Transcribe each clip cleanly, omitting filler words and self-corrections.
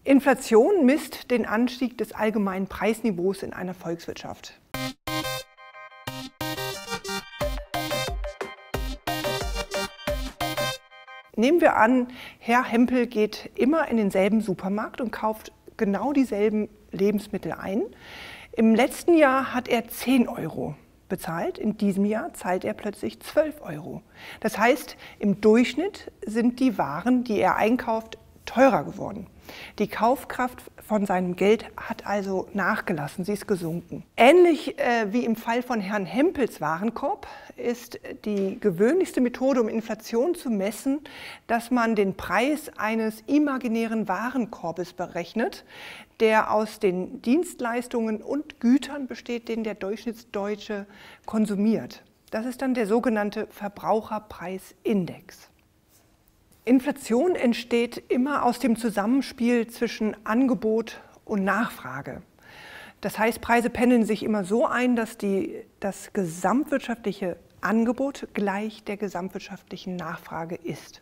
Inflation misst den Anstieg des allgemeinen Preisniveaus in einer Volkswirtschaft. Nehmen wir an, Herr Hempel geht immer in denselben Supermarkt und kauft genau dieselben Lebensmittel ein. Im letzten Jahr hat er 10 € bezahlt, in diesem Jahr zahlt er plötzlich 12 €. Das heißt, im Durchschnitt sind die Waren, die er einkauft, teurer geworden. Die Kaufkraft von seinem Geld hat also nachgelassen, sie ist gesunken. Ähnlich wie im Fall von Herrn Hempels Warenkorb ist die gewöhnlichste Methode, um Inflation zu messen, dass man den Preis eines imaginären Warenkorbes berechnet, der aus den Dienstleistungen und Gütern besteht, den der Durchschnittsdeutsche konsumiert. Das ist dann der sogenannte Verbraucherpreisindex. Inflation entsteht immer aus dem Zusammenspiel zwischen Angebot und Nachfrage. Das heißt, Preise pendeln sich immer so ein, dass das gesamtwirtschaftliche Angebot gleich der gesamtwirtschaftlichen Nachfrage ist.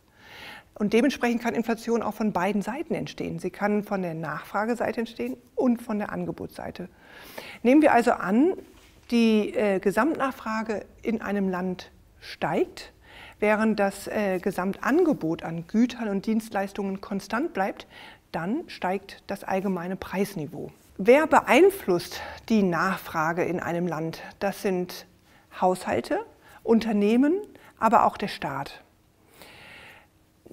Und dementsprechend kann Inflation auch von beiden Seiten entstehen. Sie kann von der Nachfrageseite entstehen und von der Angebotsseite. Nehmen wir also an, die Gesamtnachfrage in einem Land steigt, während das Gesamtangebot an Gütern und Dienstleistungen konstant bleibt, dann steigt das allgemeine Preisniveau. Wer beeinflusst die Nachfrage in einem Land? Das sind Haushalte, Unternehmen, aber auch der Staat.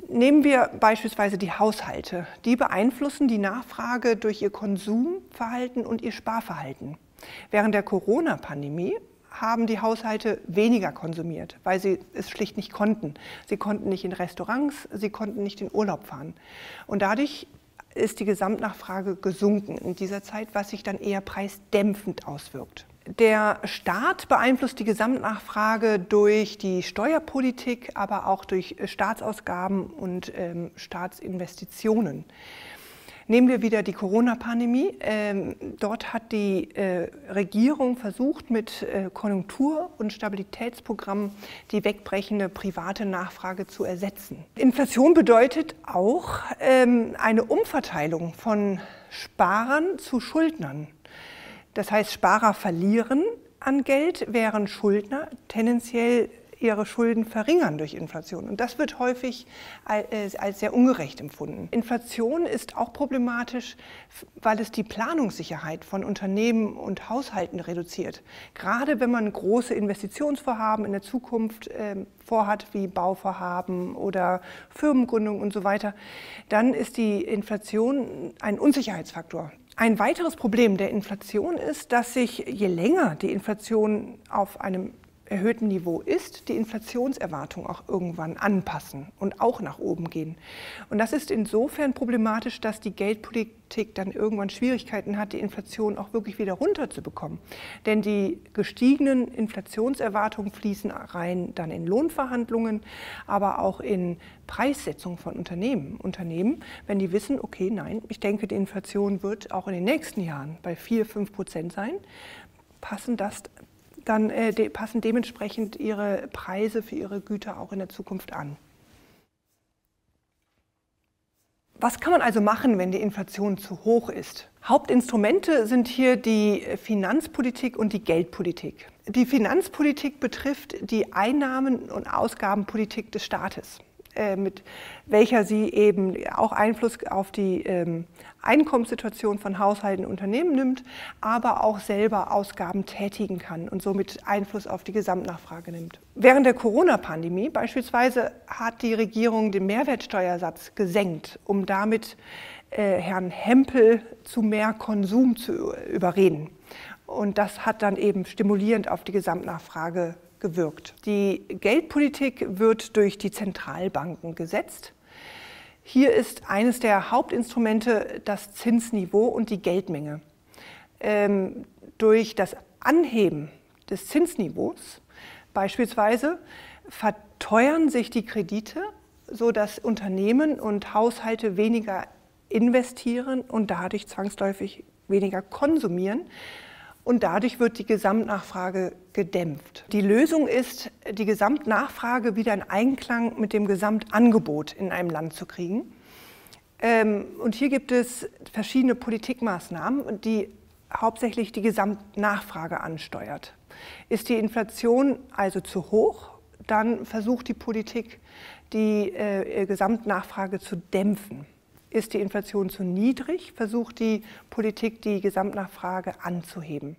Nehmen wir beispielsweise die Haushalte. Die beeinflussen die Nachfrage durch ihr Konsumverhalten und ihr Sparverhalten. Während der Corona-Pandemie haben die Haushalte weniger konsumiert, weil sie es schlicht nicht konnten. Sie konnten nicht in Restaurants, sie konnten nicht in Urlaub fahren. Und dadurch ist die Gesamtnachfrage gesunken in dieser Zeit, was sich dann eher preisdämpfend auswirkt. Der Staat beeinflusst die Gesamtnachfrage durch die Steuerpolitik, aber auch durch Staatsausgaben und Staatsinvestitionen. Nehmen wir wieder die Corona-Pandemie. Dort hat die Regierung versucht, mit Konjunktur- und Stabilitätsprogrammen die wegbrechende private Nachfrage zu ersetzen. Inflation bedeutet auch eine Umverteilung von Sparern zu Schuldnern. Das heißt, Sparer verlieren an Geld, während Schuldner tendenziell ihre Schulden verringern durch Inflation. Und das wird häufig als sehr ungerecht empfunden. Inflation ist auch problematisch, weil es die Planungssicherheit von Unternehmen und Haushalten reduziert. Gerade wenn man große Investitionsvorhaben in der Zukunft vorhat, wie Bauvorhaben oder Firmengründung und so weiter, dann ist die Inflation ein Unsicherheitsfaktor. Ein weiteres Problem der Inflation ist, dass sich, je länger die Inflation auf einem erhöhten Niveau ist, die Inflationserwartungen auch irgendwann anpassen und auch nach oben gehen. Und das ist insofern problematisch, dass die Geldpolitik dann irgendwann Schwierigkeiten hat, die Inflation auch wirklich wieder runterzubekommen. Denn die gestiegenen Inflationserwartungen fließen rein dann in Lohnverhandlungen, aber auch in Preissetzung von Unternehmen. Unternehmen, wenn die wissen, okay, nein, ich denke, die Inflation wird auch in den nächsten Jahren bei 4–5% sein, passen dementsprechend ihre Preise für ihre Güter auch in der Zukunft an. Was kann man also machen, wenn die Inflation zu hoch ist? Hauptinstrumente sind hier die Finanzpolitik und die Geldpolitik. Die Finanzpolitik betrifft die Einnahmen- und Ausgabenpolitik des Staates, mit welcher sie eben auch Einfluss auf die Einkommenssituation von Haushalten und Unternehmen nimmt, aber auch selber Ausgaben tätigen kann und somit Einfluss auf die Gesamtnachfrage nimmt. Während der Corona-Pandemie beispielsweise hat die Regierung den Mehrwertsteuersatz gesenkt, um damit Herrn Hempel zu mehr Konsum zu überreden. Und das hat dann eben stimulierend auf die Gesamtnachfrage gewirkt. Die Geldpolitik wird durch die Zentralbanken gesetzt. Hier ist eines der Hauptinstrumente das Zinsniveau und die Geldmenge. Durch das Anheben des Zinsniveaus beispielsweise verteuern sich die Kredite, sodass Unternehmen und Haushalte weniger investieren und dadurch zwangsläufig weniger konsumieren. Und dadurch wird die Gesamtnachfrage gedämpft. Die Lösung ist, die Gesamtnachfrage wieder in Einklang mit dem Gesamtangebot in einem Land zu kriegen. Und hier gibt es verschiedene Politikmaßnahmen, die hauptsächlich die Gesamtnachfrage ansteuert. Ist die Inflation also zu hoch, dann versucht die Politik, die Gesamtnachfrage zu dämpfen. Ist die Inflation zu niedrig, versucht die Politik, die Gesamtnachfrage anzuheben.